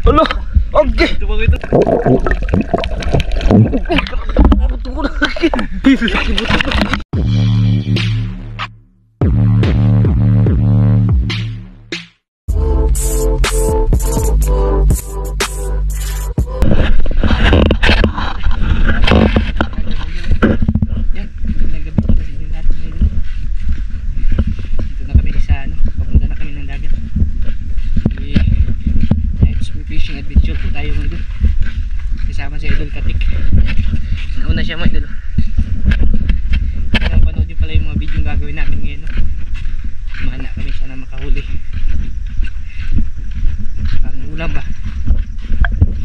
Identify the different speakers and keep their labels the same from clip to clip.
Speaker 1: Alo, oke.
Speaker 2: Coba itu.
Speaker 1: Tunggu lagi.
Speaker 2: Kasama si Idol Katik. Nauna siya mga idol. Panood nyo pala yung mga video yung gagawin namin ngayon, no? Maana kami siya na makahuli. Ang ulam ba?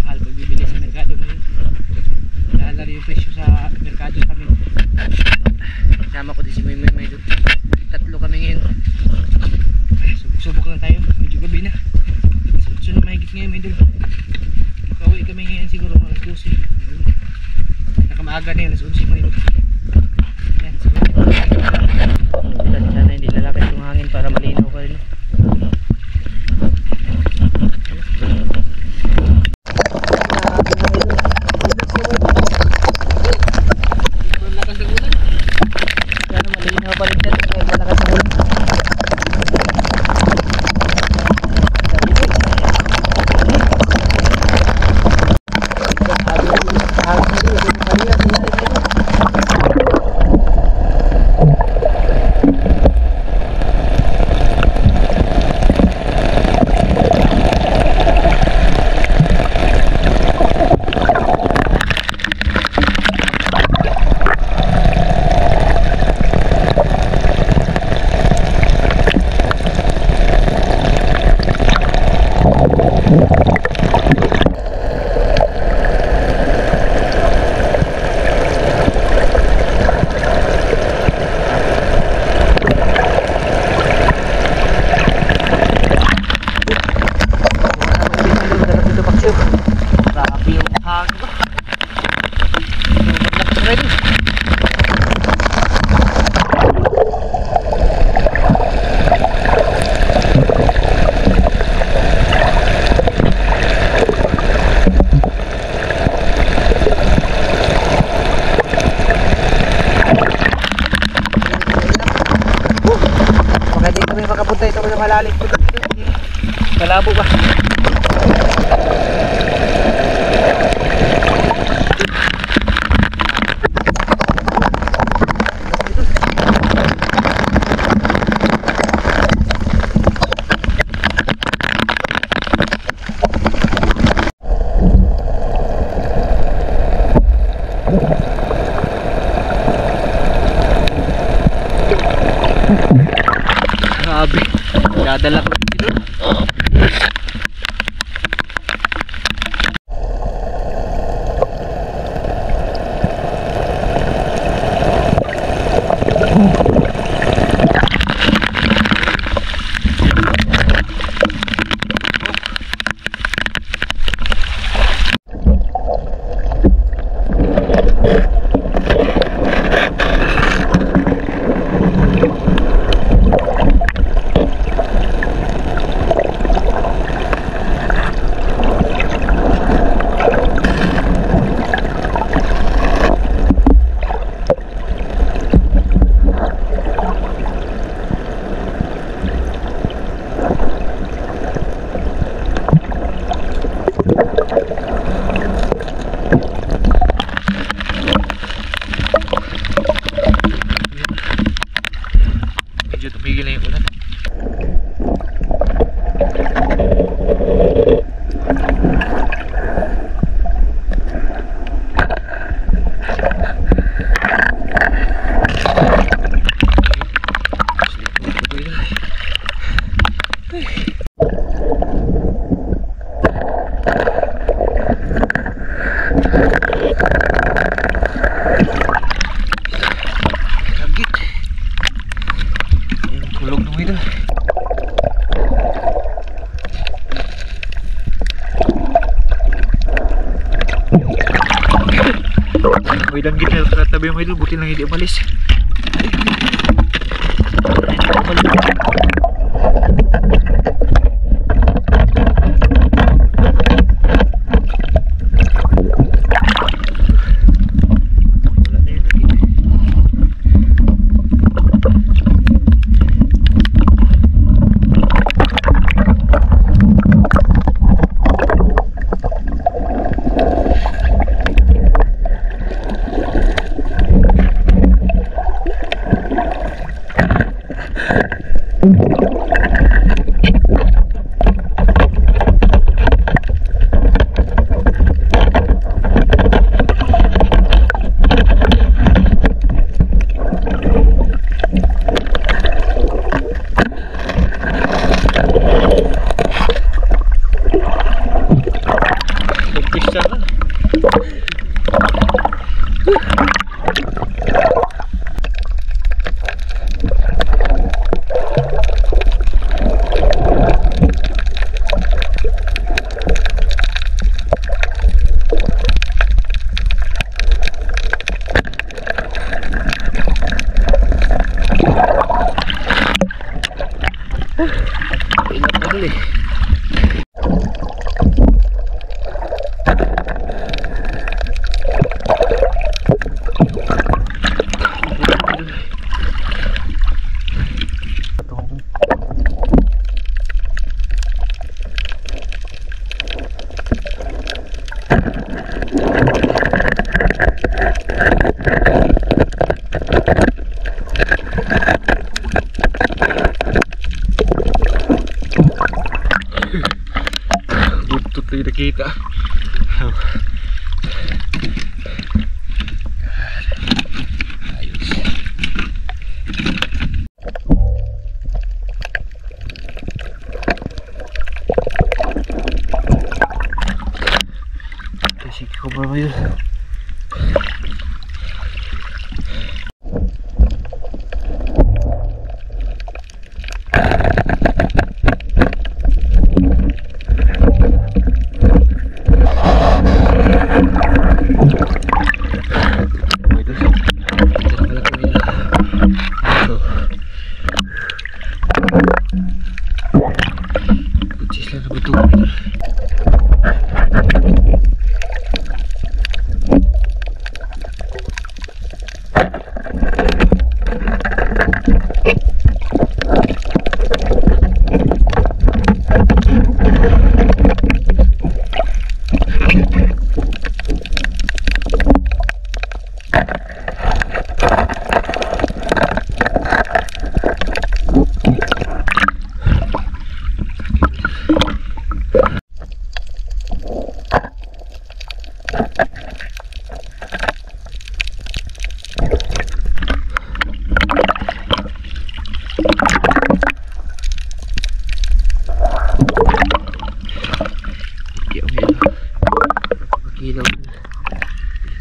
Speaker 2: Mahal pag bibili sa merkado ngayon. Naalala yung presyo sa merkado sa amin. Kasama ko din si Moy Moy idol. Tatlo kami ngayon. Subok lang tayo. Medyo gabi na. Sunod mahigit ngayon mga idol. Makauwi kami ngayon siguro mga alas 12. Nakamaaga na yun, alas 11 mga idol. Yan, siguro. Sana hindi lalakad yung hangin para malinaw ka rin. Malakas ang ulan. Sana malinaw pa rin dyan. Malakas ang ulan. Makapunta ito sa malalim. Malabo ba? Grabe, dadala ko dito. Medyo tumigil na yung ulan. May danggit na sa tabi mo idol, buti lang hindi umalis.
Speaker 1: Kita kasi ko ba yun.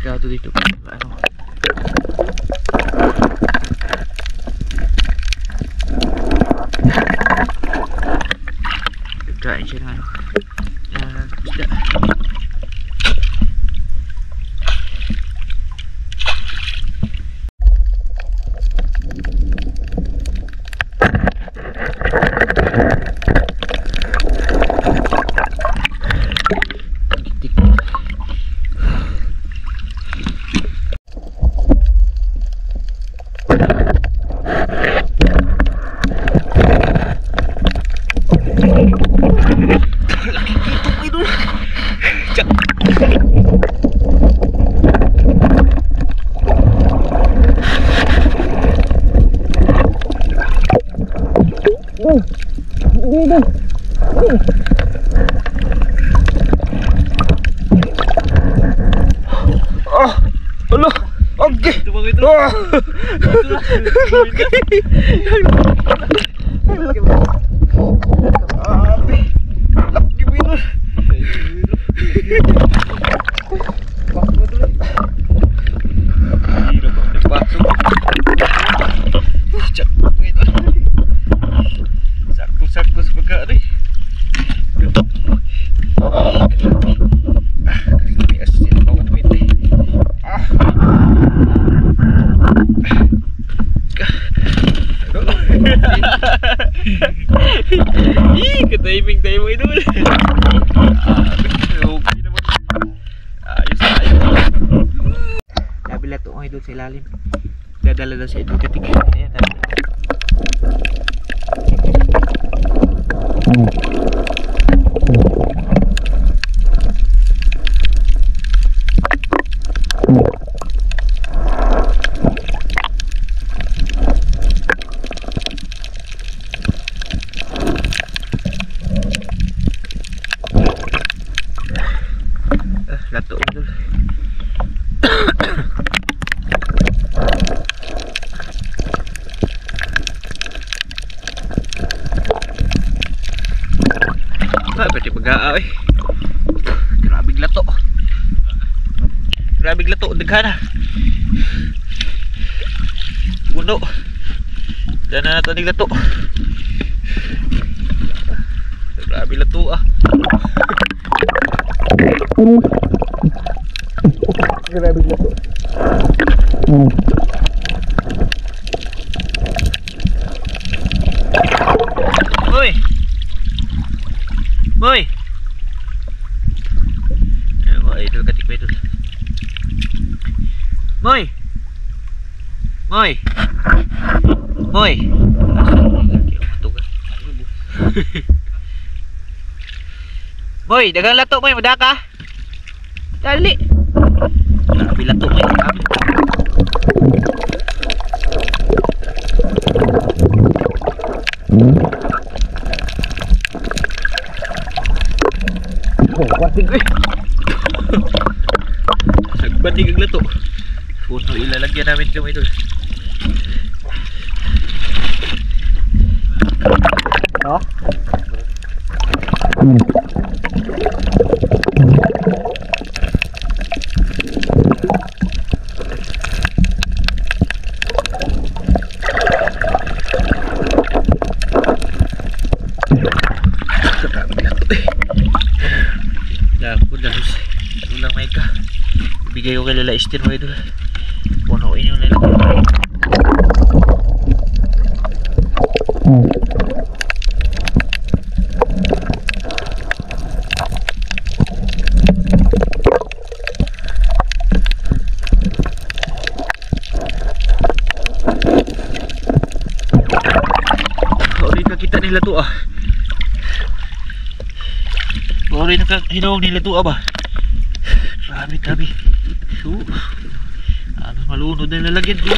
Speaker 1: Delikado dito. Ano? Nagkain siya na ano. Isda. Alo, oke. Saktu sebagai ni. Ih, ke-timing itu. Okay naman. Ayos na ayos.
Speaker 2: Nabila to ang idol sa ilalim. Dadala daw sa idol katig. Ayan, tabi.
Speaker 1: pwede mag-aaw eh. Grabing lato. Grabing lato, daghana. Puno. Diyan na nato ning lato. Grabing lato ah. Grabing lato. Boy. Boy. Idol katik idol. Boy. Boy. Boy. Boy, dagang lato mo, madaka. Dali. Grabe lato mo, grabe. Wating ko eh. Nagbanding ang lato. Puno ilalagyan namin ito idol. Oh? Ibigay ko kay Lala Estin mo idol. Punuin yung lalagyan. Ulit nakita nila to ah. Ulit hinawag nila to ah ba. Grabe. Ano malunod na lalagyan ko.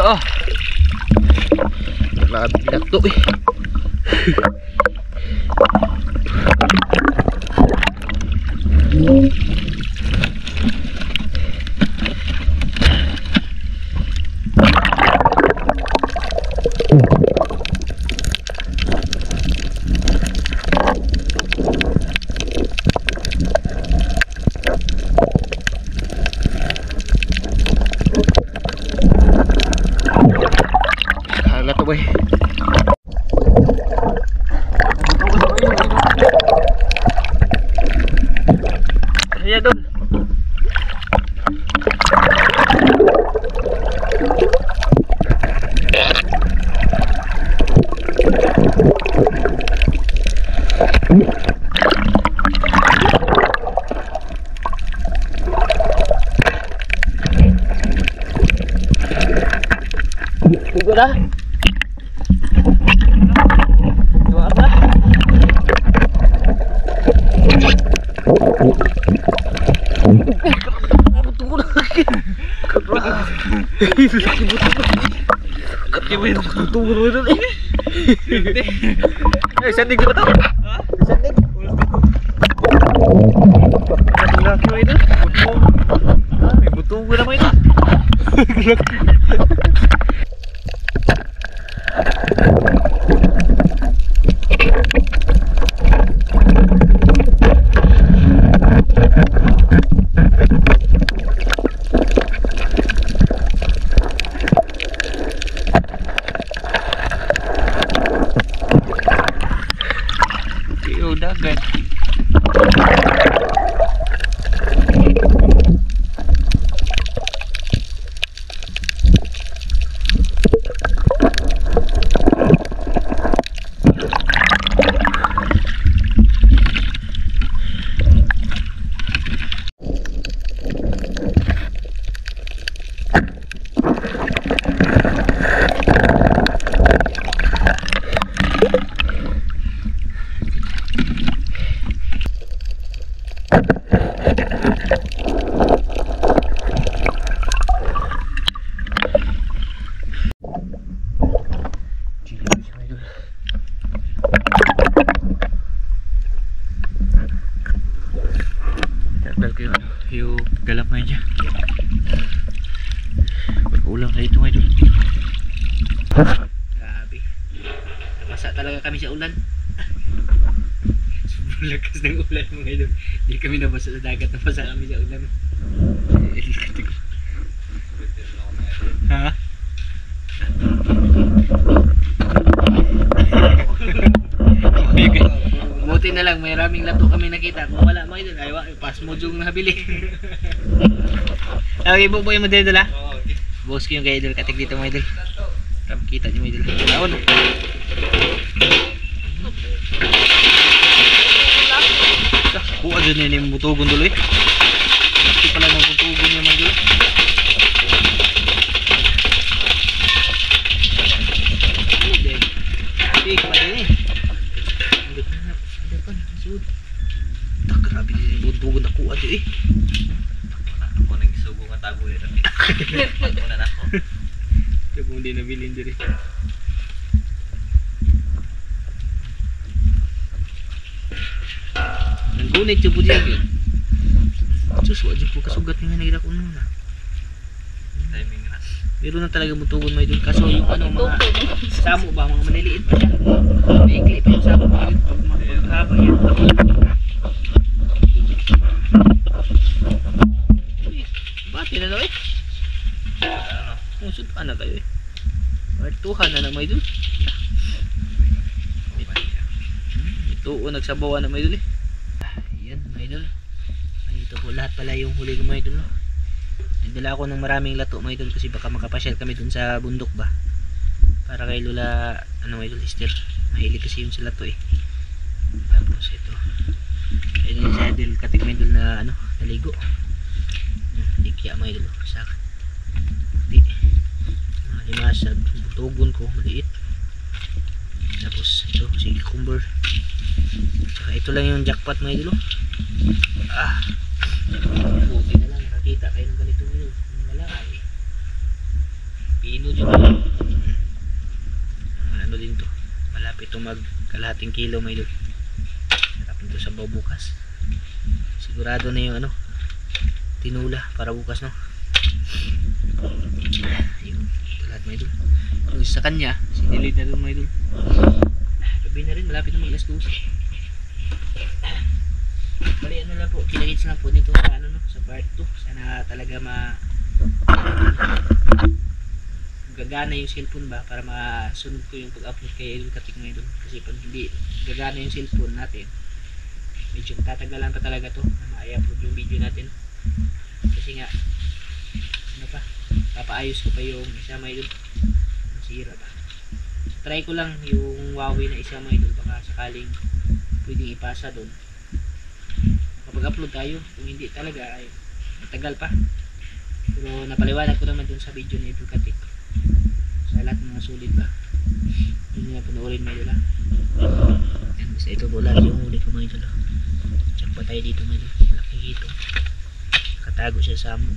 Speaker 1: Oh. Grabe lakto eh. Hala to boy. Ayan doon. Tigo na. Dua apa? Sanding ko to. Sanding. Laki mo ito. May buto ko naman ito. Dagat.
Speaker 2: Grabe. Nabasa talaga kami sa ulan. Sobrang lakas ng ulan mga idol. Hindi kami nabasa sa dagat, nabasa kami sa ulan. Ha? Buti na lang, may raming lato kami nakita. Kung wala mga idol, aywa, pas mo yung nabili. Okay, buboy mo dito la. Boss ko yung kay idol, katig dito mga idol. Kami kita nyo mga idol. Taon. Kuha dyan yun yung butugon dulo eh. Hindi pala ng butugon niya mga idol. Big pa din eh. Grabe din yung butugon na kuha dyan eh.
Speaker 3: Ako nang isugo nga tago yun. Pagkunan ako.
Speaker 2: Ito kung hindi nabilin dyan eh. Nanggunit yung po dyan yun. Sus, wajib po kasugat nga nakita ko nun na.
Speaker 3: Timing na.
Speaker 2: Meron na talaga butugon may doon. Kaso yung ano mga samo ba, mga maliliit pa siya. Maikli pa yung samo mo yun. Pag maghaba yan. Bati na daw eh.
Speaker 3: Ano?
Speaker 2: Musod pa na kayo eh. Martuhan na na may doon. Ito o nagsabawan na may doon eh. Yan may doon. Ito po lahat pala yung huli ko may doon no. Nagdala ako ng maraming lato may doon kasi baka makapasyal kami doon sa bundok ba. Para kay Lola ano may doon Esther. Mahilig kasi yun sa lato eh. Tapos ito. Ayun yung saddle katig may doon na ano naligo. Likya may doon sa akin. Di. Limasag. Butugon ko maliit. Tapos ito si cucumber. Tsaka ito lang yung jackpot may dulo. Buti na lang nakakita kayo ng ganito yun. Wala ay. Pino dyan. Ano din to. Malapit to mag kalahating kilo may dulo. Malapit to sa bukas. Sigurado na yung ano tinula para bukas no. Yun. Ito lahat may dulo. Yung sa kanya sinilid na doon may dulo. Gabi na rin malapit na mag alas 12. Bali ano lang po, kinagits lang po nito sa ano no, sa part 2. Sana talaga gagana yung cellphone ba para masunod ko yung pag-upload kay Idol Katik ngayon doon. Kasi pag hindi gagana yung cellphone natin, medyo tatagalan pa talaga to na ma-upload yung video natin. Kasi nga ano pa, papaayos ko pa yung isa may doon. Masira ba? Try ko lang yung Huawei na isa may doon, baka sakaling pwedeng ipasa doon. Kapag-upload tayo, kung hindi talaga ay matagal pa. Pero napaliwanag ko naman dun sa video ni Idol Katik sa lahat ng mga sulit ba. Yun nga panoorin may dula. Yan, basta ito po lagi yung huli ko may dula. Check pa tayo dito may dula. Malaking hito. Nakatago siya sa amo.